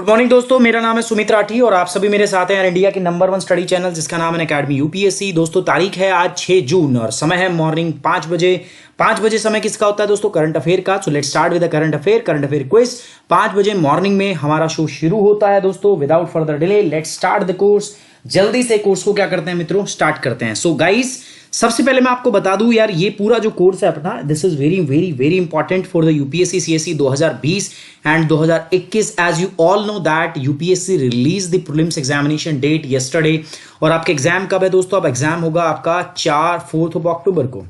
Morning दोस्तों, मेरा नाम है सुमित राठी और आप सभी मेरे साथ हैं यार इंडिया के नंबर 1 स्टडी चैनल जिसका नाम है अकेडमी यूपीएससी। दोस्तों तारीख है आज 6 जून और समय है मॉर्निंग 5 बजे। 5 बजे समय किसका होता है दोस्तों? करंट अफेयर का। So let's start with the current affair quiz. 5 बजे मॉर्निंग में हमारा शो शुरू होता है दोस्तों। Without further delay let's start the course. जल्दी से कोर्स को क्या करते हैं मित्रों, स्टार्ट करते हैं। सो गाइस, सबसे पहले मैं आपको बता दूं यार, ये पूरा जो कोर्स है अपना, this is very very very important for the UPSC CSC 2020 and 2021। As you all know that UPSC release the prelims examination date yesterday. और आपके एग्जाम कब है दोस्तों? अब एग्जाम होगा आपका 4 अक्टूबर को।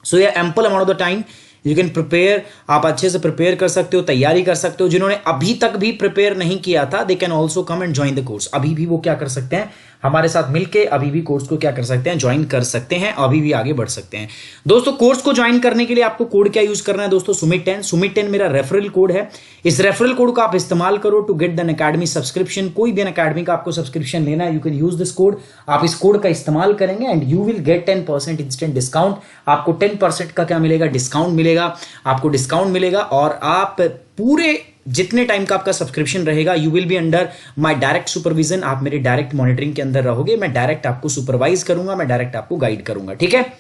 सो ये ample amount of the time you can prepare. आप अच्छे से प्रिपेयर कर सकते हो, तैयारी कर सकते हो। जिन्होंने अभी तक भी प्रिपेयर नहीं किया था, they can also come and join the course. अभी भी वो क्या कर सकते हैं, हमारे साथ मिलके अभी भी कोर्स को क्या कर सकते हैं, ज्वाइन कर सकते हैं, अभी भी आगे बढ़ सकते हैं। दोस्तों कोर्स को ज्वाइन करने के लिए आपको कोड क्या यूज करना है दोस्तों? सुमित 10। सुमित 10 मेरा रेफरल कोड है। इस रेफरल कोड का आप इस्तेमाल करो to get the academy subscription. कोई भी अकेडमी का आपको सब्सक्रिप्शन लेना है, you can use this code. आप इस कोड का इस्तेमाल करेंगे and you will get 10% instant discount. आपको 10% का क्या मिलेगा? डिस्काउंट मिलेगा। आपको डिस्काउंट मिलेगा और आप पूरे जितने टाइम का आपका सब्सक्रिप्शन रहेगा, you will be under my direct supervision. आप मेरे डायरेक्ट मॉनिटरिंग के अंदर रहोगे। मैं डायरेक्ट आपको सुपरवाइज करूंगा, मैं डायरेक्ट आपको गाइड करूंगा, ठीक है।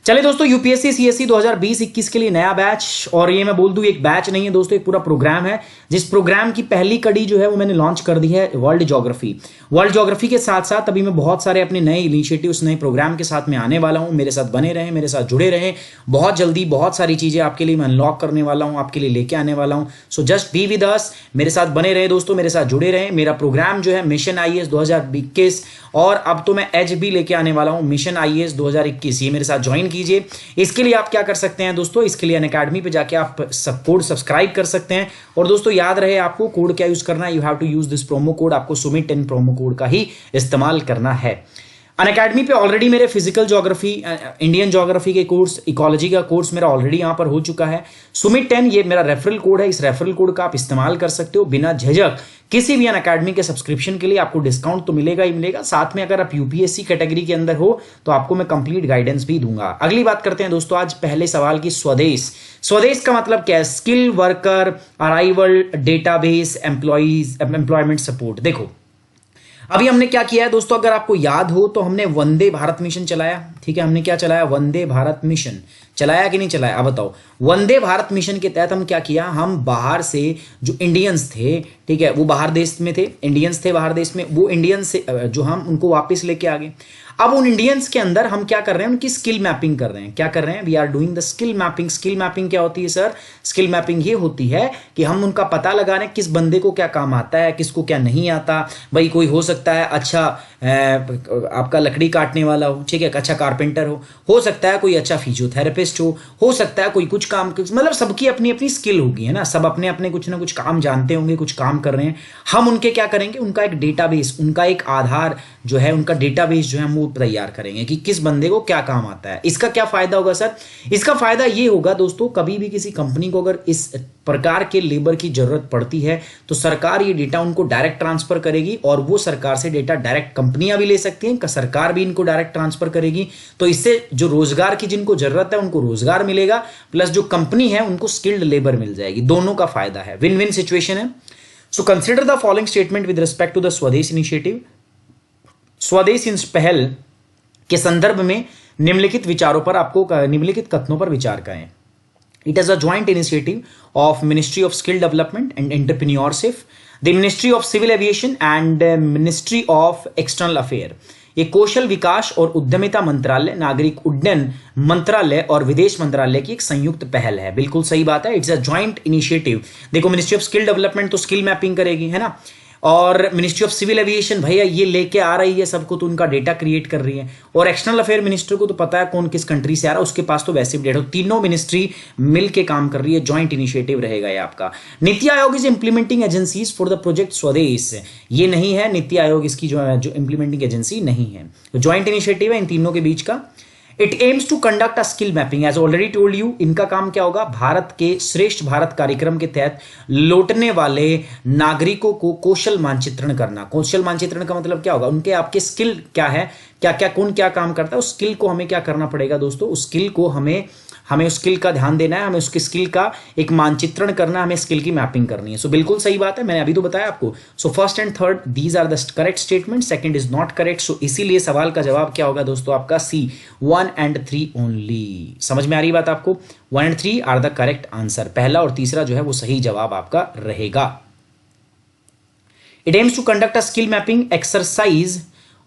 चलिए दोस्तों, यूपीएससी सीएससी 2020-21 के लिए नया बैच, और ये मैं बोल दूं एक बैच नहीं है दोस्तों, एक पूरा प्रोग्राम है। जिस प्रोग्राम की पहली कड़ी जो है वो मैंने लॉन्च कर दी है, वर्ल्ड ज्योग्राफी। वर्ल्ड ज्योग्राफी के साथ साथ अभी मैं बहुत सारे अपने नए इनिशिएटिव्स, नए प्रोग्राम के साथ में आने वाला हूं। मेरे साथ बने रहें, मेरे साथ जुड़े रहें। बहुत जल्दी बहुत सारी चीजें आपके लिए मैं अनलॉक करने वाला हूं, आपके लिए लेके आने वाला हूं। So just be with us, मेरे साथ बने रहे दोस्तों, मेरे साथ जुड़े रहें। मेरा प्रोग्राम जो है मिशन आईएएस 2021, और अब तो मैं एच भी लेके आने वाला हूं, मिशन आईएएस 2021। ये मेरे साथ ज्वाइन कीजिए। इसके लिए आप क्या कर सकते हैं दोस्तों? इसके लिए अनअकैडमी पे जाके आप कोड सब्सक्राइब कर सकते हैं। और दोस्तों याद रहे, आपको कोड क्या यूज करना है? You have to use this promo code. आपको सुमित 10 प्रोमो कोड का ही इस्तेमाल करना है। अनअकैडमी पे ऑलरेडी मेरे फिजिकल ज्योग्राफी, इंडियन ज्योग्राफी के कोर्स, इकोलॉजी का कोर्स मेरा ऑलरेडी यहां पर हो चुका है। सुमित 10 ये मेरा रेफरल कोड है। इस रेफरल कोड का आप इस्तेमाल कर सकते हो बिना झिझक। किसी भी अनअकैडमी के सब्सक्रिप्शन के लिए आपको डिस्काउंट तो मिलेगा ही मिलेगा, साथ में अगर आप यूपीएससी कैटेगरी के अंदर हो तो आपको मैं कंप्लीट गाइडेंस भी दूंगा। अगली बात करते हैं दोस्तों आज पहले सवाल की, स्वदेश। स्वदेश का मतलब क्या है? Skill worker, arrival, database, employees, employment support. देखो अभी हमने क्या किया है दोस्तों, अगर आपको याद हो तो हमने वंदे भारत मिशन चलाया, ठीक है। हमने क्या चलाया? वंदे भारत मिशन चलाया कि नहीं चलाया? अब बताओ। वंदे भारत मिशन के तहत हम क्या किया, हम बाहर से जो इंडियंस थे, ठीक है, वो बाहर देश में थे, इंडियंस थे बाहर देश में, वो इंडियंस से जो हम उनको वापस लेके आ गए। अब उन इंडियंस के अंदर हम क्या कर रहे हैं, उनकी स्किल मैपिंग कर रहे हैं। क्या कर रहे हैं? We are doing the skill mapping. Skill mapping क्या होती है सर? स्किल मैपिंग ये होती है कि हम उनका पता लगा रहे हैं किस बंदे को क्या काम आता है, किसको क्या नहीं आता। भाई कोई हो सकता है अच्छा आपका लकड़ी काटने वाला हो, ठीक है, अच्छा कारपेंटर हो सकता है कोई अच्छा फिजियोथेरेपिस्ट हो सकता है कोई कुछ काम, मतलब सबकी अपनी अपनी स्किल होगी, है ना। सब अपने अपने कुछ ना कुछ काम जानते होंगे, कुछ काम कर रहे हैं। हम उनके क्या करेंगे, उनका एक डेटाबेस, उनका एक आधार जो है, उनका डेटाबेस जो है हम वो तैयार करेंगे कि किस बंदे को क्या काम आता है। इसका क्या फायदा होगा सर? इसका फायदा ये होगा दोस्तों, कभी भी किसी कंपनी को अगर इस प्रकार के लेबर की जरूरत पड़ती है तो सरकार ये डेटा उनको डायरेक्ट ट्रांसफर करेगी, और वो सरकार से डेटा डायरेक्ट कंपनियां भी ले सकती हैं, सरकार भी इनको डायरेक्ट ट्रांसफर करेगी। तो इससे जो रोजगार की जिनको जरूरत है उनको रोजगार मिलेगा, प्लस जो कंपनी है उनको स्किल्ड लेबर मिल जाएगी। दोनों का फायदा है, विन विन सिचुएशन है। So consider the following statement with respect to the Swadesh initiative. Swadesh इन पहल के संदर्भ में निम्नलिखित विचारों पर आपको, निम्नलिखित कथनों पर विचार करें। It is a joint initiative of Ministry of Skill Development and Entrepreneurship, the Ministry of Civil Aviation and Ministry of External Affairs। ये कौशल विकास और उद्यमिता मंत्रालय, नागरिक उड्डयन मंत्रालय और विदेश मंत्रालय की एक संयुक्त पहल है। बिल्कुल सही बात है, इट्स अ जॉइंट इनिशिएटिव। देखो मिनिस्ट्री ऑफ स्किल डेवलपमेंट तो स्किल मैपिंग करेगी, है ना, और मिनिस्ट्री ऑफ सिविल एविएशन भैया ये लेके आ रही है सबको, तो उनका डेटा क्रिएट कर रही है। और एक्सटर्नल अफेयर मिनिस्टर को तो पता है कौन किस कंट्री से आ रहा है, उसके पास तो वैसे भी डेटा। तीनों मिनिस्ट्री मिलके काम कर रही है, जॉइंट इनिशिएटिव रहेगा ये आपका। NITI Aayog is implementing agencies for the project स्वदेश। ये नहीं है नीति आयोग, इसकी जो इंप्लीमेंटिंग एजेंसी नहीं है, जॉइंट इनिशिएटिव है इन तीनों के बीच का। It aims to conduct a skill mapping, as already told you. इनका काम क्या होगा? भारत के श्रेष्ठ भारत कार्यक्रम के तहत लौटने वाले नागरिकों को कौशल मानचित्रण करना। कौशल मानचित्रण का मतलब क्या होगा? उनके आपके स्किल क्या है, क्या क्या कौन क्या काम करता है, उस स्किल को हमें क्या करना पड़ेगा दोस्तों? उस स्किल को हमें हमें उस स्किल का ध्यान देना है, हमें उसकी स्किल का एक मानचित्रण करना है, हमें स्किल की मैपिंग करनी है। सो बिल्कुल सही बात है, मैंने अभी तो बताया आपको। So first and third these are the correct statement, second is not correct. So इसीलिए सवाल का जवाब क्या होगा दोस्तों आपका सी, 1 and 3 ओनली। समझ में आ रही बात आपको? 1 and 3 are the correct answer. पहला और तीसरा जो है वो सही जवाब आपका रहेगा। It aims to conduct a skill mapping exercise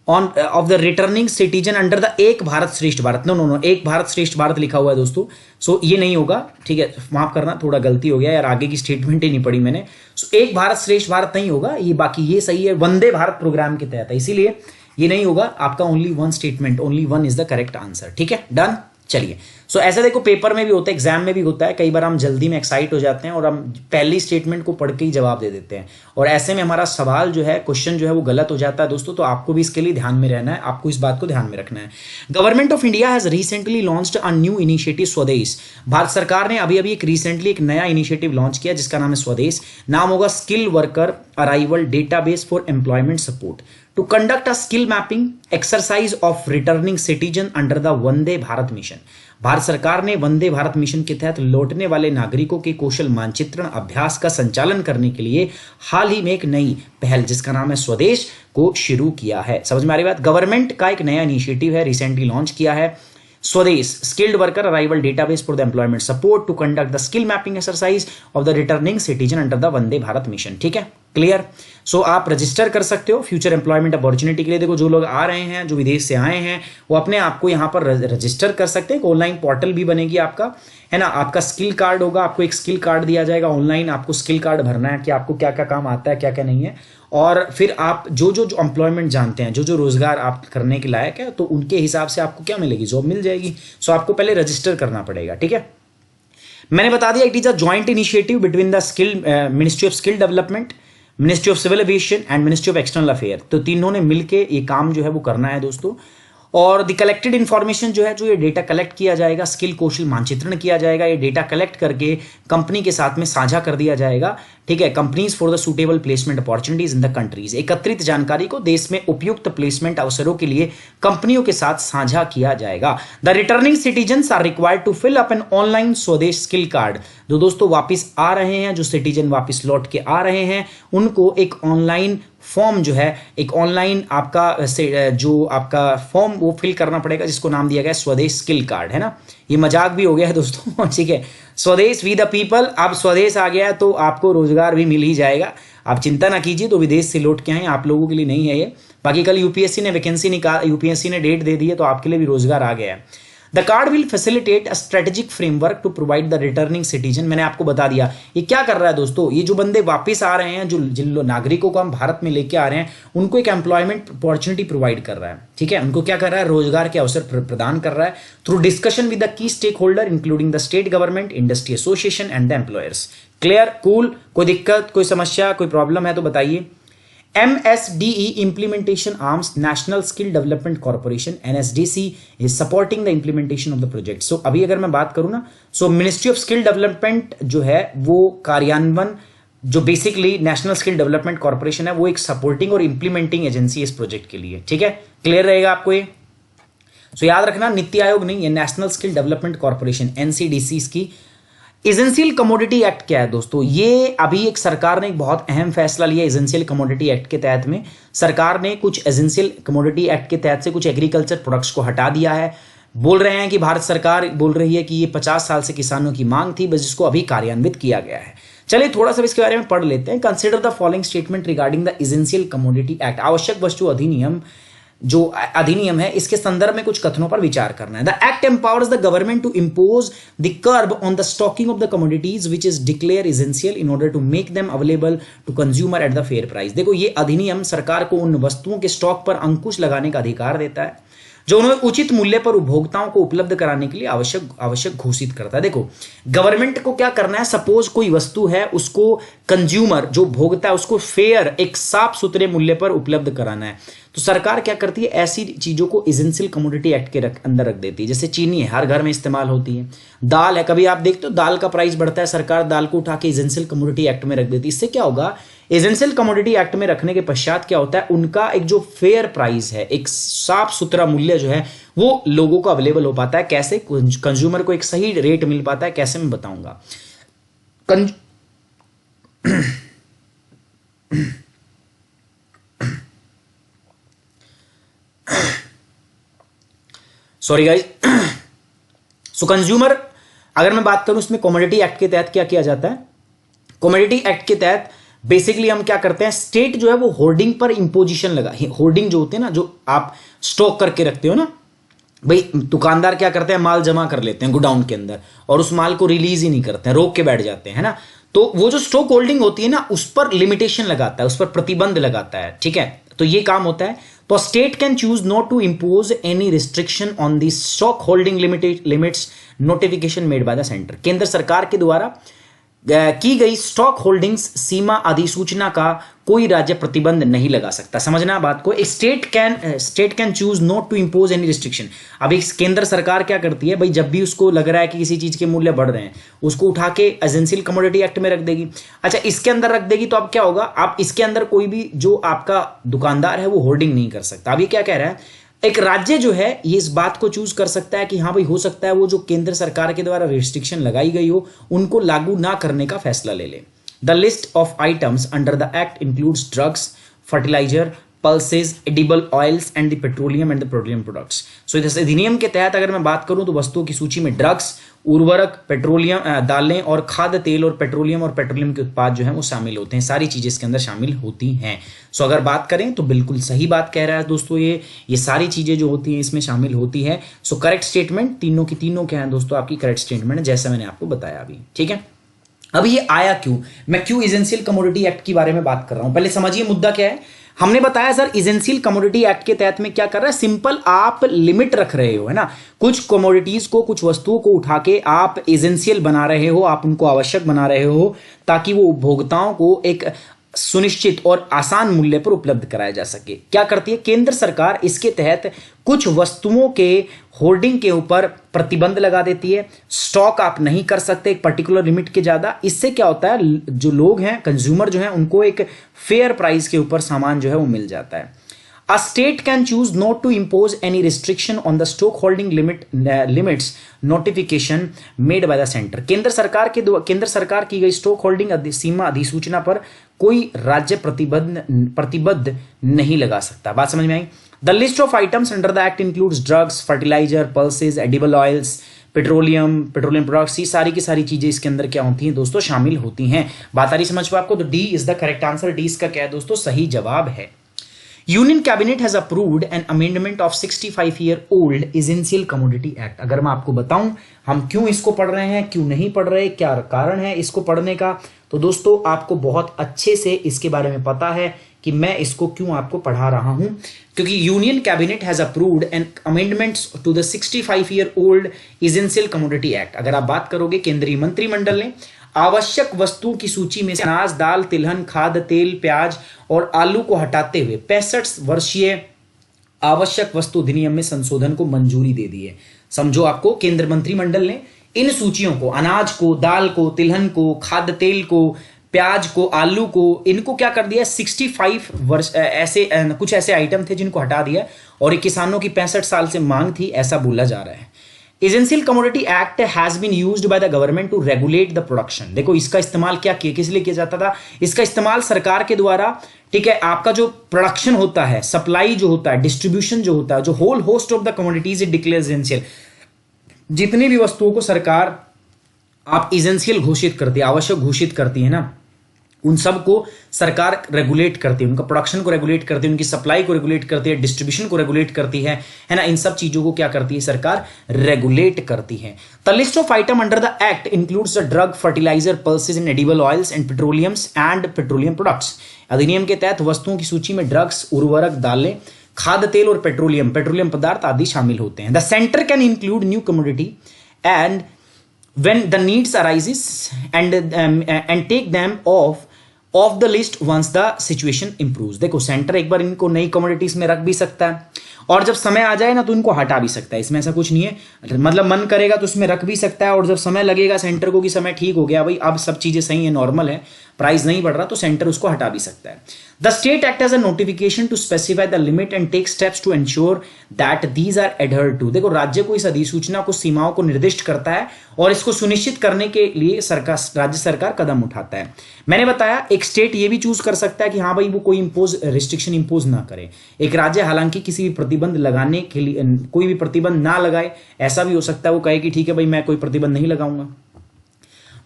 on of the returning citizen under the एक भारत श्रेष्ठ भारत। नो, एक भारत श्रेष्ठ भारत लिखा हुआ है दोस्तों। सो ये नहीं होगा, ठीक है, माफ करना, थोड़ा गलती हो गया यार, आगे की स्टेटमेंट ही नहीं पढ़ी मैंने। सो एक भारत श्रेष्ठ भारत नहीं होगा ये, बाकी ये सही है, वंदे भारत प्रोग्राम के तहत है, इसीलिए ये नहीं होगा आपका। Only one statement, only one is the correct answer. ठीक है, डन। चलिए, सो ऐसा देखो पेपर में भी होता है, एग्जाम में भी होता है, कई बार हम जल्दी में एक्साइट हो जाते हैं और हम पहली स्टेटमेंट को पढ़ के ही जवाब दे देते हैं, और ऐसे में हमारा सवाल जो है, क्वेश्चन जो है वो गलत हो जाता है दोस्तों। तो आपको भी इसके लिए ध्यान में रहना है, आपको इस बात को ध्यान में रखना है। Government of India has recently launched a new initiative स्वदेश। भारत सरकार ने अभी एक रिसेंटली एक नया इनिशिएटिव लॉन्च किया जिसका नाम है स्वदेश। नाम होगा skill worker arrival database for employment support to conduct a skill mapping exercise of returning citizen under the Vande Bharat mission. Bharat सरकार ने वंदे भारत मिशन के तहत लौटने वाले नागरिकों के कौशल मानचित्रण अभ्यास का संचालन करने के लिए हाल ही में एक नई पहल जिसका नाम है स्वदेश को शुरू किया है। समझ में आ रही बात? गवर्नमेंट का एक नया इनिशिएटिव है, रिसेंटली लॉन्च किया है, Swadesh skilled worker arrival database for the employment support to conduct the skill mapping exercise of the returning citizen under the Vande Bharat mission. ठीक है, क्लियर। सो आप रजिस्टर कर सकते हो फ्यूचर एम्प्लॉयमेंट अपॉर्चुनिटी के लिए। देखो जो लोग आ रहे हैं, जो विदेश से आए हैं, वो अपने आप को यहाँ पर रजिस्टर कर सकते हैं। ऑनलाइन पोर्टल भी बनेगी आपका, है ना, आपका स्किल कार्ड होगा, आपको एक स्किल कार्ड दिया जाएगा ऑनलाइन, आपको स्किल कार्ड भरना है कि आपको क्या क्या काम आता है, क्या क्या नहीं है, और फिर आप जो एम्प्लॉयमेंट जानते हैं, जो रोजगार आप करने के लायक है, तो उनके हिसाब से आपको क्या मिलेगी, जॉब मिल जाएगी। सो आपको पहले रजिस्टर करना पड़ेगा। ठीक है, मैंने बता दिया it is a joint initiative between the skill ministry of skill development, ministry of civil aviation and ministry of external affair. तो तीनों ने मिलकर ये काम जो है वो करना है दोस्तों। और द कलेक्टेड इन्फॉर्मेशन जो है, जो ये डेटा कलेक्ट किया जाएगा, स्किल कौशल मानचित्रण किया जाएगा, ये डेटा कलेक्ट करके कंपनी के साथ में साझा कर दिया जाएगा। ठीक है, companies for the suitable placement opportunities in the countries. एकत्रित जानकारी को देश में उपयुक्त प्लेसमेंट अवसरों के लिए कंपनियों के साथ साझा किया जाएगा। The returning citizens are required to fill up an online Swadesh skill card. जो दोस्तों वापिस आ रहे हैं, जो सिटीजन वापिस लौट के आ रहे हैं, उनको एक ऑनलाइन फॉर्म जो है, एक ऑनलाइन आपका जो आपका फॉर्म वो फिल करना पड़ेगा जिसको नाम दिया गया स्वदेश स्किल कार्ड, है ना। ये मजाक भी हो गया है दोस्तों। ठीक है, स्वदेश वी द पीपल। अब स्वदेश आ गया तो आपको रोजगार भी मिल ही जाएगा, आप चिंता ना कीजिए। तो विदेश से लौट के आए, आप लोगों के लिए नहीं है ये। बाकी कल यूपीएससी ने वैकेंसी निकाल, यूपीएससी ने डेट दे दी है, तो आपके लिए भी रोजगार आ गया है। The card will facilitate a strategic framework to provide the returning citizen. मैंने आपको बता दिया ये क्या कर रहा है दोस्तों, ये जो बंदे वापस आ रहे हैं, जो जिन नागरिकों को हम भारत में लेके आ रहे हैं, उनको एक एम्प्लॉयमेंट अपॉर्चुनिटी प्रोवाइड कर रहा है। ठीक है, उनको क्या कर रहा है, रोजगार के अवसर प्रदान कर रहा है through discussion with the key stakeholder including the state government, industry association and the employers. Clear, cool. कोई दिक्कत, कोई समस्या, कोई प्रॉब्लम है तो बताइए। MSDE implementation arms National Skill Development Corporation NSDC is supporting the implementation of the project. So अभी अगर मैं बात करूं ना, so Ministry of Skill Development जो है वो कार्यान्वयन, जो basically national skill development corporation है, वो एक सपोर्टिंग और इंप्लीमेंटिंग एजेंसी इस प्रोजेक्ट के लिए। ठीक है, क्लियर रहेगा आपको ये। सो याद रखना, नीति आयोग नहीं, ये national skill development corporation NCDC इसकी। एसेंशियल कमोडिटी एक्ट क्या है दोस्तों, ये अभी एक सरकार ने एक बहुत अहम फैसला लिया। एसेंशियल कमोडिटी एक्ट के तहत में सरकार ने कुछ एसेंशियल कमोडिटी एक्ट के तहत से कुछ एग्रीकल्चर प्रोडक्ट्स को हटा दिया है। बोल रहे हैं कि भारत सरकार बोल रही है कि ये 50 साल से किसानों की मांग थी, बस जिसको अभी कार्यान्वित किया गया है। चलिए थोड़ा सा इसके बारे में पढ़ लेते हैं। Consider the following statement regarding the essential commodity act. आवश्यक वस्तु अधिनियम जो अधिनियम है, इसके संदर्भ में कुछ कथनों पर विचार करना है। The act empowers the government to impose the curb on the stocking of the commodities which is declare essential in order to make them available to consumer at the fair price. देखो, ये अधिनियम सरकार को उन वस्तुओं के stock पर अंकुश लगाने का अधिकार देता है जो उन्हें उचित मूल्य पर उपभोक्ताओं को उपलब्ध कराने के लिए आवश्यक घोषित करता है। देखो, गवर्नमेंट को क्या करना है, सपोज कोई वस्तु है, उसको कंज्यूमर जो भोगता है उसको फेयर, एक साफ सुथरे मूल्य पर उपलब्ध कराना है। तो सरकार क्या करती है, ऐसी चीजों को एसेंशियल कमोडिटी एक्ट के अंदर रख देती है। जैसे चीनी है, हर घर में इस्तेमाल होती है। दाल है, कभी आप देखते हो दाल का प्राइस बढ़ता है, सरकार दाल को उठा के एसेंशियल कमोडिटी एक्ट में रख देती है। इससे क्या होगा, एसेंशियल कमोडिटी एक्ट में रखने के पश्चात क्या होता है, उनका एक जो फेयर प्राइस है, एक साफ सुथरा मूल्य जो है वो लोगों को अवेलेबल हो पाता है। कैसे? कंज्यूमर को एक सही रेट मिल पाता है। कैसे, मैं बताऊंगा। Sorry guys. सो कंज्यूमर, अगर मैं बात करूं इसमें कमोडिटी एक्ट के तहत क्या किया जाता है, कमोडिटी एक्ट के तहत बेसिकली हम क्या करते हैं, स्टेट जो है वो होर्डिंग पर इंपोजिशन लगा, होर्डिंग जो होते हैं ना, जो आप स्टॉक करके रखते हो ना भाई, दुकानदार क्या करते हैं, माल जमा कर लेते हैं गोडाउन के अंदर और उस माल को रिलीज ही नहीं करते हैं, रोक के बैठ जाते हैं, है ना। तो वो जो स्टॉक होल्डिंग होती है ना, उस पर लिमिटेशन लगाता है, उस पर प्रतिबंध लगाता है, ठीक है। तो ये काम होता है। तो state can choose not to impose any restriction on the stock holding limits notification made by the centre. केंद्र सरकार के द्वारा की गई स्टॉक होल्डिंग्स सीमा अधिसूचना का कोई राज्य प्रतिबंध नहीं लगा सकता। समझना बात को। State can choose not to impose any restriction. अभी केंद्र सरकार क्या करती है भाई, जब भी उसको लग रहा है कि किसी चीज के मूल्य बढ़ रहे हैं, उसको उठा के एसेंशियल कमोडिटी एक्ट में रख देगी। अच्छा, इसके अंदर रख देगी तो अब क्या होगा, आप इसके अंदर कोई भी जो आपका दुकानदार है वो होल्डिंग नहीं कर सकता। अब ये क्या कह रहा है, एक राज्य जो है ये इस बात को चूज कर सकता है कि हाँ भाई, हो सकता है वो जो केंद्र सरकार के द्वारा रिस्ट्रिक्शन लगाई गई हो उनको लागू ना करने का फैसला ले ले। The list of items under the act includes drugs, fertilizer, pulses, edible oils and the petroleum and the petroleum products. So इस अधिनियम के तहत अगर मैं बात करूं तो वस्तुओं की सूची में ड्रग्स, उर्वरक, पेट्रोलियम, दालें और खाद्य तेल और पेट्रोलियम के उत्पाद जो है वो शामिल होते हैं। सारी चीजें इसके अंदर शामिल होती हैं। सो अगर बात करें तो बिल्कुल सही बात कह रहा है दोस्तों, ये सारी चीजें जो होती हैं इसमें शामिल होती है। सो करेक्ट स्टेटमेंट तीनों की तीनों क्या है दोस्तों, आपकी करेक्ट स्टेटमेंट है, जैसा मैंने आपको बताया अभी, ठीक है। अब ये आया क्यों, मैं क्यों एसेंशियल कमोडिटी एक्ट के बारे में बात कर रहा हूं, पहले समझिए मुद्दा क्या है। हमने बताया सर एसेंशियल कमोडिटी एक्ट के तहत में क्या कर रहा है, सिंपल आप लिमिट रख रहे हो, है ना। कुछ कमोडिटीज को, कुछ वस्तुओं को उठा के आप एसेंशियल बना रहे हो, आप उनको आवश्यक बना रहे हो ताकि वो उपभोक्ताओं को एक सुनिश्चित और आसान मूल्य पर उपलब्ध कराया जा सके। क्या करती है केंद्र सरकार, इसके तहत कुछ वस्तुओं के होल्डिंग के ऊपर प्रतिबंध लगा देती है। स्टॉक आप नहीं कर सकते एक पर्टिकुलर लिमिट के ज्यादा। इससे क्या होता है, जो लोग हैं, कंज्यूमर जो है, उनको एक फेयर प्राइस के ऊपर सामान जो है वो मिल जाता है। A state can choose not to impose any restriction on the stock holding limits notification made by the center। केंद्र सरकार की गई स्टॉक होल्डिंग सीमा अधिसूचना पर कोई राज्य प्रतिबद्ध नहीं लगा सकता। बात समझ में आई। The list of items under the act includes drugs, fertilizer, pulses, edible oils, petroleum products. ये सारी की सारी चीजें इसके अंदर क्या होती हैं दोस्तों, शामिल होती हैं। बात आ रही समझ में आपको। तो D is the correct answer. D इसका क्या है दोस्तों, सही जवाब है। Union cabinet has approved an amendment of 65-year-old essential commodity act. अगर मैं आपको बताऊं हम क्यों इसको पढ़ रहे हैं, क्यों नहीं पढ़ रहे, क्या कारण है इसको पढ़ने का, तो दोस्तों आपको बहुत अच्छे से इसके बारे में पता है कि मैं इसको क्यों आपको पढ़ा रहा हूं। क्योंकि union cabinet has approved an amendments to the 65-year-old essential commodity act. अगर आप बात करोगे, केंद्रीय मंत्रिमंडल ने आवश्यक वस्तुओं की सूची में से अनाज, दाल, तिलहन, खाद्य तेल, प्याज और आलू को हटाते हुए 65 वर्षीय आवश्यक वस्तु अधिनियम में संशोधन को मंजूरी दे दी है। समझो आपको, केंद्र मंत्रिमंडल ने इन सूचियों को, अनाज को, दाल को, तिलहन को, खाद्य तेल को, प्याज को, आलू को, इनको क्या कर दिया, 65 वर्ष ऐसे कुछ ऐसे आइटम थे जिनको हटा दिया और ये किसानों की 65 साल से मांग थी, ऐसा बोला जा रहा है। Essential commodity act has been used by the government to regulate the production. देखो इसका इस्तेमाल क्या किया, किस लिए किया जाता था, इसका इस्तेमाल सरकार के द्वारा, ठीक है, आपका जो प्रोडक्शन होता है, सप्लाई जो होता है, डिस्ट्रीब्यूशन जो होता है, जो whole host of the commodities it declare essential. जितनी भी वस्तुओं को सरकार आप एसेंशियल घोषित करती है, आवश्यक घोषित करती है ना, उन सब को सरकार रेगुलेट करती है, उनका प्रोडक्शन को रेगुलेट करती है, उनकी सप्लाई को रेगुलेट करती है, डिस्ट्रीब्यूशन को रेगुलेट करती है ना, इन सब चीजों को क्या करती है सरकार, रेगुलेट करती है। The list of item under the act includes the drug, fertiliser, pulses and edible oils and petroleums and petroleum products. अधिनियम के तहत वस्तुओं की सूची में ड्रग्स, उर्वरक, दालें, खाद्य तेल और पेट्रोलियम पदार्थ आदि शामिल होते हैं। The centre can include new commodity and when the needs arises and take them off the list once the situation improves। देखो सेंटर एक बार इनको नई कमोडिटीज में रख भी सकता है और जब समय आ जाए ना तो इनको हटा भी सकता है, इसमें ऐसा कुछ नहीं है, मतलब मन करेगा तो इसमें रख भी सकता है और जब समय लगेगा सेंटर को कि समय ठीक हो गया भाई, अब सब चीजें सही है, नॉर्मल है, प्राइस नहीं बढ़ रहा तो सेंटर उसको हटा भी सकता है। The state act as a notification to specify the limit and take steps to ensure that these are adhered to. देखो राज्य को इस अधिसूचना को सीमाओं को निर्दिष्ट करता है और इसको सुनिश्चित करने के लिए सरकार राज्य सरकार कदम उठाता है। मैंने बताया एक स्टेट ये भी चूज कर सकता है कि हाँ भाई वो कोई रिस्ट्रिक्शन इंपोज ना करे। एक राज्य हालांकि किसी भी प्रतिबंध लगाने के लिए कोई भी प्रतिबंध ना लगाए, ऐसा भी हो सकता है वो कहे कि ठीक है भाई मैं कोई प्रतिबंध नहीं लगाऊंगा।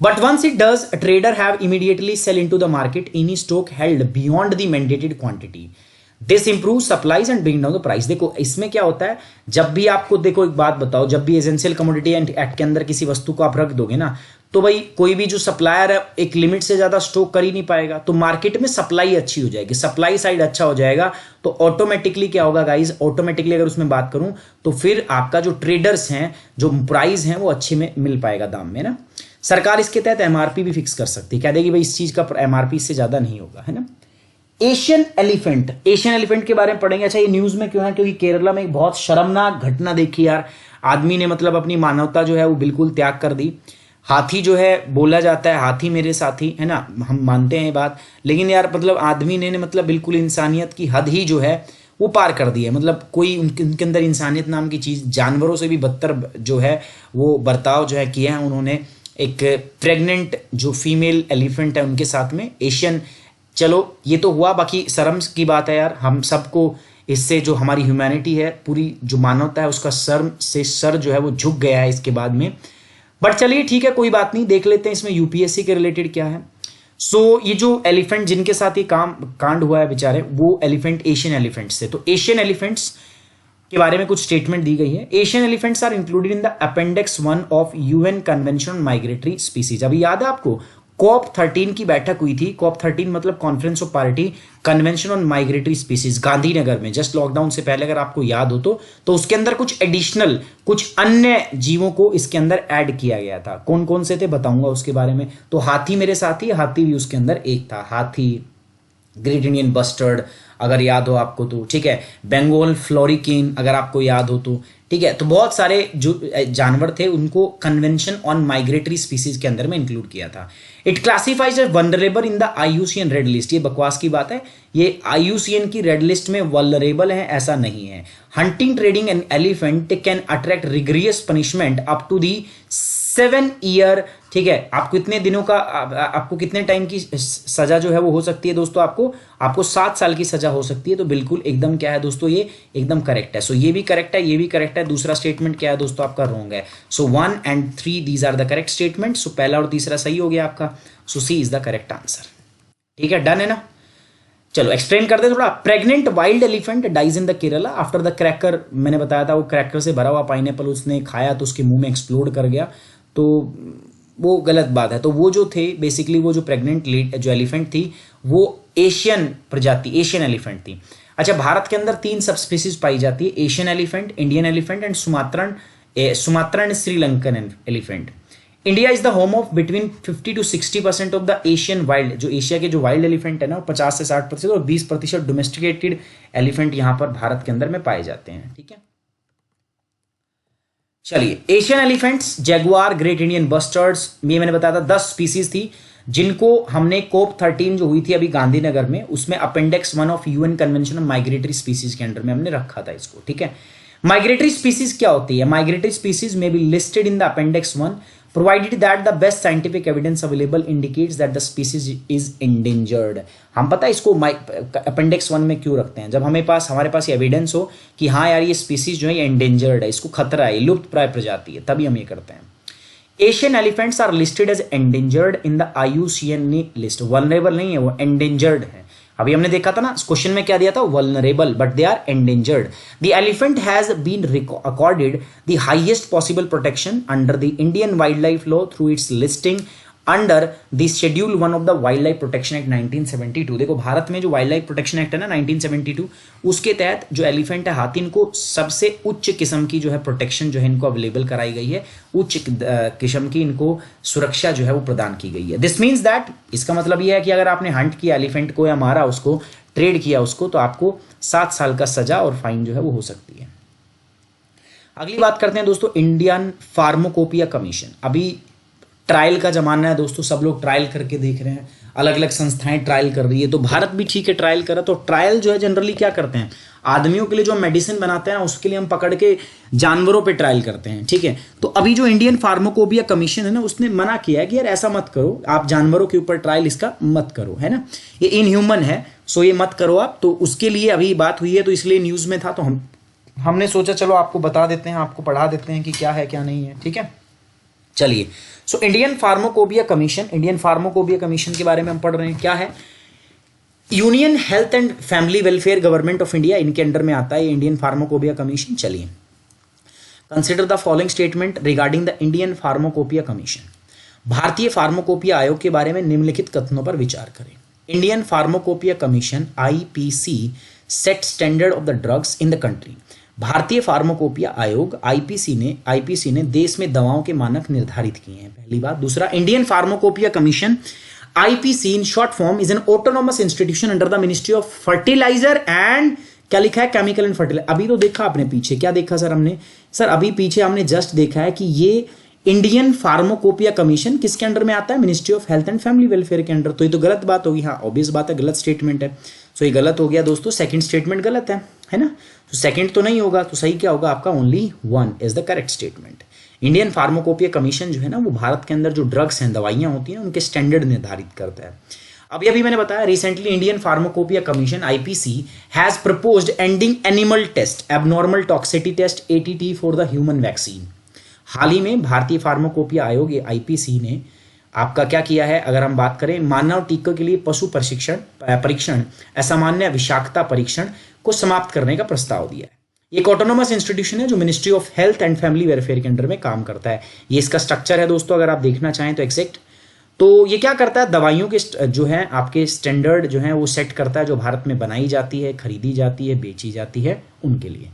But once it does, a trader have immediately sell into the market any stock held beyond the mandated quantity. This improves supplies and bring down the price. देखो इसमें क्या होता है, जब भी आपको देखो एक बात बताओ, जब भी एसेंशियल कमोडिटी एक्ट के अंदर किसी वस्तु को आप रख दोगे ना, तो भाई कोई भी जो सप्लायर है एक लिमिट से ज्यादा स्टॉक कर ही नहीं पाएगा, तो मार्केट में सप्लाई अच्छी हो जाएगी, सप्लाई साइड अच्छा हो जाएगा, तो ऑटोमेटिकली क्या होगा गाइज, ऑटोमेटिकली अगर उसमें बात करूं तो फिर आपका जो ट्रेडर्स हैं, जो प्राइस हैं वो अच्छे में मिल पाएगा दाम में ना। सरकार इसके तहत एमआरपी भी फिक्स कर सकती है, कह देगी भाई इस चीज का एमआरपी इससे ज्यादा नहीं होगा, है ना। एशियन एलिफेंट के बारे में पढ़ेंगे। अच्छा ये न्यूज में क्यों है, क्योंकि केरला में एक बहुत शर्मनाक घटना देखी यार, आदमी ने मतलब अपनी मानवता जो है वो बिल्कुल त्याग कर दी। हाथी जो है, बोला जाता है हाथी मेरे साथी, है ना, हम मानते हैं ये बात, लेकिन यार मतलब आदमी ने मतलब बिल्कुल इंसानियत की हद ही जो है वो पार कर दी है। मतलब कोई उनके अंदर इंसानियत नाम की चीज, जानवरों से भी बदतर जो है वो बर्ताव जो है किया है उन्होंने। एक प्रेग्नेंट जो फीमेल एलिफेंट है उनके साथ में एशियन, चलो ये तो हुआ, बाकी शर्म की बात है यार, हम सबको इससे जो हमारी ह्यूमैनिटी है, पूरी जो मानवता है उसका शर्म से सर जो है वो झुक गया है इसके बाद में। बट चलिए ठीक है, कोई बात नहीं, देख लेते हैं इसमें यूपीएससी के रिलेटेड क्या है। ये जो एलिफेंट जिनके साथ ये कांड हुआ है बेचारे, वो एलिफेंट एशियन एलिफेंट्स से, तो एशियन एलिफेंट्स के बारे में कुछ स्टेटमेंट दी गई है। Asian elephants are included in the appendix 1 of UN convention on migratory species. अभी याद है आपको COP 13 की बैठक हुई थी, COP 13 मतलब conference of party convention on migratory species, Gandhinagar में, जस्ट लॉकडाउन से पहले, अगर आपको याद हो तो उसके अंदर कुछ एडिशनल, कुछ अन्य जीवों को इसके अंदर ऐड किया गया था। कौन कौन से थे बताऊंगा उसके बारे में। तो हाथी मेरे साथी, हाथी भी उसके अंदर एक था, हाथी, ग्रेट इंडियन बस्टर्ड अगर याद हो आपको तो, ठीक है, बंगाल फ्लोरिकेन अगर आपको याद हो तो, ठीक है। तो बहुत सारे जो जानवर थे उनको कन्वेंशन ऑन माइग्रेटरी स्पीसीज के अंदर में इंक्लूड किया था। It classifies as vulnerable in the IUCN red list. ये बकवास की बात है, ये IUCN की रेड लिस्ट में वल्नरेबल है ऐसा नहीं है। Hunting trading an elephant can attract rigorous punishment up to the 7 year, ठीक है। आपको कितने दिनों का, आपको कितने टाइम की सजा जो है वो हो सकती है दोस्तों, आपको 7 साल की सजा हो सकती है। तो बिल्कुल एकदम क्या है दोस्तों, ये एकदम करेक्ट है। सो ये भी करेक्ट है, ये भी करेक्ट है। दूसरा स्टेटमेंट क्या है दोस्तों आपका, रॉन्ग है। So 1 and 3 these are the correct statement. So पहला और तीसरा सही हो गया आपका। So C is the correct answer, ठीक है, डन है ना। चलो एक्सप्लेन कर दे थोड़ा। Pregnant wild elephant dies in the Kerala after the cracker. मैंने बताया था वो क्रैकर से भरा हुआ पाइनएप्पल उसने खाया तो उसके मुंह में एक्सप्लोड कर गया, तो वो गलत बात है। तो वो जो थे बेसिकली, वो जो प्रेग्नेंट जो एलिफेंट थी वो एशियन प्रजाति, एशियन एलिफेंट थी। अच्छा, भारत के अंदर 3 सब स्पीसीज पाई जाती है, Asian elephant, Indian elephant and Sumatran Sri Lankan elephant. India is the home of between 50 to 60% of the Asian wild, जो एशिया के जो वाइल्ड एलिफेंट है ना, 50 से 60% और 20% डोमेस्टिकेटेड एलिफेंट यहां पर भारत के अंदर में पाए जाते हैं, ठीक है। चलिए, Asian elephants, Jaguar, great Indian bustards, ये मैंने बताया था 10 स्पीसीज थी जिनको हमने COP 13 जो हुई थी अभी गांधीनगर में, उसमें appendix 1 of UN convention on migratory species के अंडर में हमने रखा था इसको, ठीक है। माइग्रेटरी स्पीसीज क्या होती है? माइग्रेटरी स्पीसीज में be listed in the appendix 1 provided that the best scientific evidence available indicates that the species is endangered। हम पता है इसको अपेंडिक्स 1 में क्यों रखते हैं? जब हमारे पास ये एविडेंस हो कि हाँ यार ये स्पीसीज जो है ये एंडेंजर्ड है, इसको खतरा है, लुप्त प्राय प्रजाति है, तभी हम ये करते हैं। Asian elephants are listed as endangered in the IUCN list. Vulnerable नहीं है, वो एंडेंजर्ड है। अभी हमने देखा था ना क्वेश्चन में क्या दिया था, vulnerable, but they are endangered. The elephant has been accorded the highest possible protection under the Indian wildlife law through its listing under the schedule 1 of the wildlife protection act 1972। देखो भारत में जो wild life protection act है ना 1972, उसके तहत जो elephant है हाथी, इनको सबसे उच्च किस्म की जो है प्रोटेक्शन जो है इनको अवेलेबल कराई गई है, उच्च किस्म की इनको सुरक्षा जो है वो प्रदान की गई है। दिस मीन्स दैट, इसका मतलब यह है कि अगर आपने हंट किया एलिफेंट को या मारा उसको, ट्रेड किया उसको, तो आपको 7 साल का सजा और फाइन जो है वो हो सकती है। अगली बात करते हैं दोस्तों, इंडियन फार्माकोपिया कमीशन। अभी ट्रायल का जमाना है दोस्तों, सब लोग ट्रायल करके देख रहे हैं। अलग अलग संस्थाएं ट्रायल कर रही है, तो भारत भी ठीक है ट्रायल कर रहा है। तो ट्रायल जो है जनरली क्या करते हैं, आदमियों के लिए जो मेडिसिन बनाते हैं उसके लिए हम पकड़ के जानवरों पे ट्रायल करते हैं, ठीक है। तो अभी जो इंडियन फार्माकोपिया कमीशन है ना, उसने मना किया है कि यार ऐसा मत करो, आप जानवरों के ऊपर ट्रायल इसका मत करो, है ना, ये इनह्यूमन है, सो ये मत करो आप। तो उसके लिए अभी बात हुई है, तो इसलिए न्यूज़ में था, तो हमने सोचा चलो आपको बता देते हैं, आपको पढ़ा देते हैं कि क्या है क्या नहीं है, ठीक है। चलिए, सो इंडियन फार्माकोपिया कमीशन के बारे में हम पढ़ रहे हैं। क्या है, union health and family welfare government of India, इनके अंडर में आता है इंडियन फार्माकोपिया कमीशन। चलिए, consider the following statement regarding the Indian pharmacopoeia commission. भारतीय फार्माकोपिया आयोग के बारे में निम्नलिखित कथनों पर विचार करें। Indian pharmacopoeia commission IPC set standard of the drugs in the country. भारतीय फार्माकोपिया आयोग आईपीसी ने देश में दवाओं के मानक निर्धारित किए हैं, पहली बात। दूसरा, Indian pharmacopoeia commission IPC in short form is an autonomous institution under the ministry of fertiliser and, क्या लिखा है, केमिकल एंड फर्टिलाइजर। अभी तो देखा आपने पीछे, क्या देखा सर हमने, सर अभी पीछे हमने जस्ट देखा है कि ये इंडियन फार्माकोपिया कमीशन किसके अंडर में आता है, ministry of health and family welfare के अंडर। तो ये तो गलत बात होगी, हाँ ऑब्वियस बात है, गलत स्टेटमेंट है। सो ये गलत हो गया दोस्तों, सेकंड स्टेटमेंट गलत है ना। तो सेकंड तो नहीं होगा, तो सही क्या होगा आपका, only one is the correct statement. Indian pharmacopoeia commission जो है ना, वो भारत के अंदर जो ड्रग्स हैं, दवाइयाँ होती हैं, उनके स्टैंडर्ड निर्धारित करता है। अभी मैंने बताया, recently Indian pharmacopoeia commission IPC has proposed ending animal test abnormal toxicity test ATT for the human vaccine. हाल ही में भारतीय फार्माकोपिया आयोग आईपीसी ने आपका क्या किया है, अगर हम बात करें मानव टीकों के लिए पशु परीक्षण असामान्य विषाक्तता परीक्षण को समाप्त करने का प्रस्ताव दिया है। एक ऑटोनोमस इंस्टीट्यूशन है जो ministry of health and family welfare के अंडर में काम करता है। ये इसका स्ट्रक्चर है दोस्तों, अगर आप देखना चाहें तो एग्जैक्ट। तो ये क्या करता है, दवाइयों के जो है आपके स्टैंडर्ड जो है वो सेट करता है, जो भारत में बनाई जाती है, खरीदी जाती है, बेची जाती है, उनके लिए।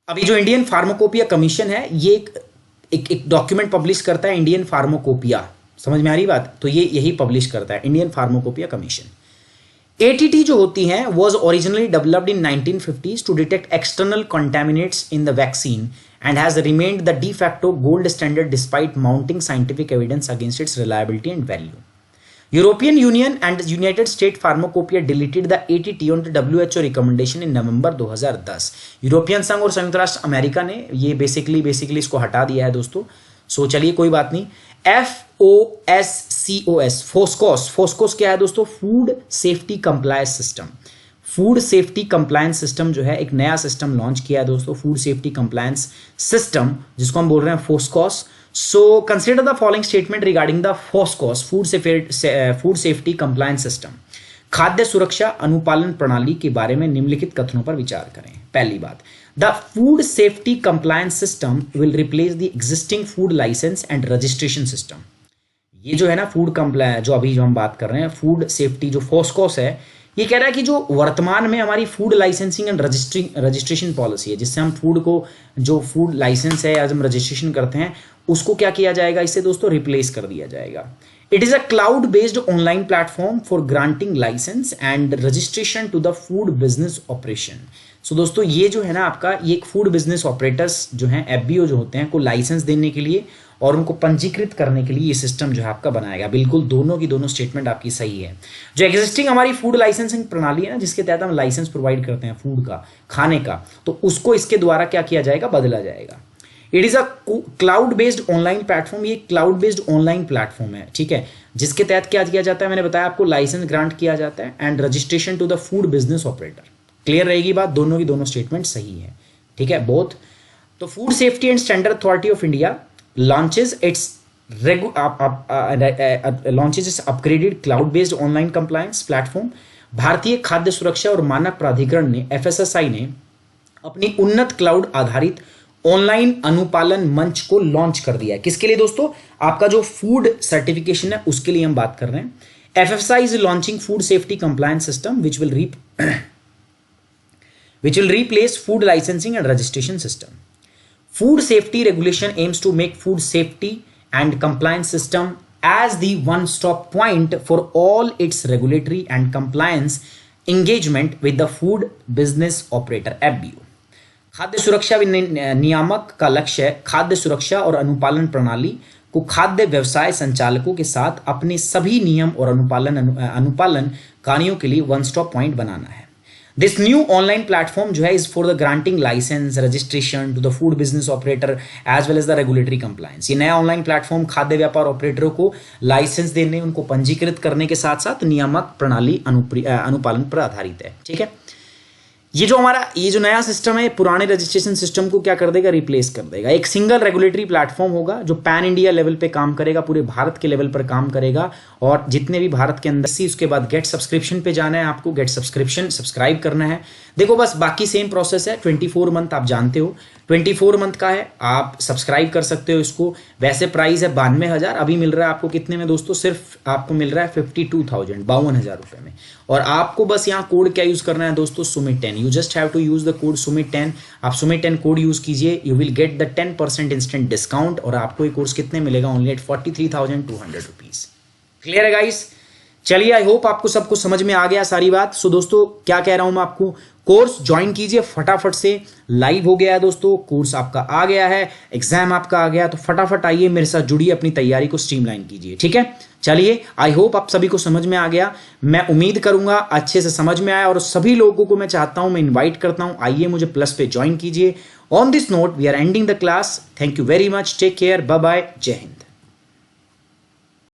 अभी जो इंडियन फार्माकोपिया कमीशन है, ये एक डॉक्यूमेंट पब्लिश करता है, इंडियन फार्माकोपिया, समझ में आ रही बात, तो ये यही पब्लिश करता है इंडियन फार्माकोपिया कमीशन। एटीटी जो होती है was originally developed in 1950s to detect external contaminants in the vaccine and has remained the de facto gold standard despite mounting scientific evidence against its reliability and value. European Union and United States Pharmacopoeia deleted the ATT on the WHO recommendation in November 2010. European संघ और संयुक्त राष्ट्र America ने ये basically इसको हटा दिया है दोस्तों। सो चलिए कोई बात नहीं। फोस्कोस क्या है दोस्तों, food safety compliance system. Food safety compliance system जो है एक नया सिस्टम लॉन्च किया है दोस्तों, फूड सेफ्टी कंप्लायंस सिस्टम, जिसको हम बोल रहे हैं FoSCoS. So consider the following statement regarding the FoSCoS food safety compliance system. खाद्य सुरक्षा अनुपालन प्रणाली के बारे में निम्नलिखित कथनों पर विचार करें। पहली बात, the food safety compliance system will replace the existing food licence and registration system. ये जो है ना फूड कंप्लायंस, जो अभी जो हम बात कर रहे हैं फूड सेफ्टी, जो फोस्कोस है, ये कह रहा है कि जो वर्तमान में हमारी food licensing and registration policy है, जिससे हम फूड को, जो फूड लाइसेंस है आज हम रजिस्ट्रेशन करते हैं, उसको क्या किया जाएगा, इससे दोस्तों रिप्लेस कर दिया जाएगा। It is a cloud based online platform for granting licence and registration to the food business operation. So दोस्तों ये जो है ना आपका, ये एक फूड बिजनेस ऑपरेटर्स जो हैं, एफबीओ जो होते हैं, को लाइसेंस देने के लिए और उनको पंजीकृत करने के लिए ये सिस्टम जो है आपका बनाएगा। बिल्कुल दोनों की दोनों स्टेटमेंट आपकी सही है। जो एग्जिस्टिंग हमारी फूड लाइसेंसिंग प्रणाली है ना, जिसके तहत हम लाइसेंस प्रोवाइड करते हैं फूड का, खाने का, तो उसको इसके द्वारा क्या किया जाएगा, बदला जाएगा। It is a cloud based online platform, ये क्लाउड बेस्ड ऑनलाइन प्लेटफॉर्म है, ठीक है, जिसके तहत क्या किया जाता है, मैंने बताया आपको, लाइसेंस ग्रांट किया जाता है and registration to the food business operator. Clear रहेगी बात, दोनों की दोनों स्टेटमेंट सही है, ठीक है बोथ। तो food safety and standard authority of India launches its upgraded cloud-based online compliance platform। भारतीय खाद्य सुरक्षा और मानक प्राधिकरण ने, FSSAI ने, अपनी उन्नत क्लाउड आधारित ऑनलाइन अनुपालन मंच को लॉन्च कर दिया है। किसके लिए दोस्तों, आपका जो फूड सर्टिफिकेशन है उसके लिए हम बात कर रहे हैं। FSSAI is launching food safety compliance system which will replace food licensing and registration system. Food safety regulation aims to make food safety and compliance system as the one-stop point for all its regulatory and compliance engagement with the food business operator (FBO). खाद्य सुरक्षा नियामक का लक्ष्य है खाद्य सुरक्षा और अनुपालन प्रणाली को खाद्य व्यवसाय संचालकों के साथ अपने सभी नियम और अनुपालन कार्यों के लिए वन स्टॉप पॉइंट बनाना है। दिस न्यू ऑनलाइन प्लेटफॉर्म जो है is for the granting licence registration to the food business operator as well as the regulatory compliance. ये नया ऑनलाइन प्लेटफॉर्म खाद्य व्यापार ऑपरेटरों को लाइसेंस देने, उनको पंजीकृत करने के साथ साथ नियामक प्रणाली अनुपालन पर आधारित है। ठीक है, ये जो नया सिस्टम है पुराने रजिस्ट्रेशन सिस्टम को क्या कर देगा, रिप्लेस कर देगा। एक सिंगल रेगुलेटरी प्लेटफॉर्म होगा जो पैन इंडिया लेवल पे काम करेगा, पूरे भारत के लेवल पर काम करेगा। और जितने भी भारत के अंदर सी, उसके बाद गेट सब्सक्रिप्शन पे जाना है आपको, गेट सब्सक्रिप्शन सब्सक्राइब करना है। देखो बस बाकी सेम प्रोसेस है। 24 मंथ आप जानते हो 24 मंथ का है, आप सब्सक्राइब कर सकते हो इसको। वैसे प्राइस है 92,000, अभी मिल रहा है आपको कितने में दोस्तों, सिर्फ आपको मिल रहा है 52,000, 52,000 रुपए में। और आपको बस यहाँ कोड क्या यूज करना है दोस्तों, सुमित10। You just have to use the code सुमित10। आप सुमित10 कोड यूज कीजिए, you will get the 10% instant discount. और आपको ये कोर्स कितने मिलेगा, ओनली एट 43,200 रुपीज। क्लियर है गाइस? चलिए, आई होप आपको सब कुछ समझ में आ गया सारी बात। सो दोस्तों क्या कह रहा हूं मैं आपको, कोर्स ज्वाइन कीजिए फटाफट से। लाइव हो गया है दोस्तों, कोर्स आपका आ गया है, एग्जाम आपका आ गया, तो फटाफट आइए मेरे साथ जुड़िए, अपनी तैयारी को स्ट्रीमलाइन कीजिए। ठीक है, चलिए, आई होप आप सभी को समझ में आ गया। मैं उम्मीद करूंगा अच्छे से समझ में आया। और सभी लोगों को मैं चाहता हूं, मैं इन्वाइट करता हूं, आइए मुझे प्लस पे ज्वाइन कीजिए। On this note we are ending the class. Thank you very much, take care, bye bye, जय हिंद।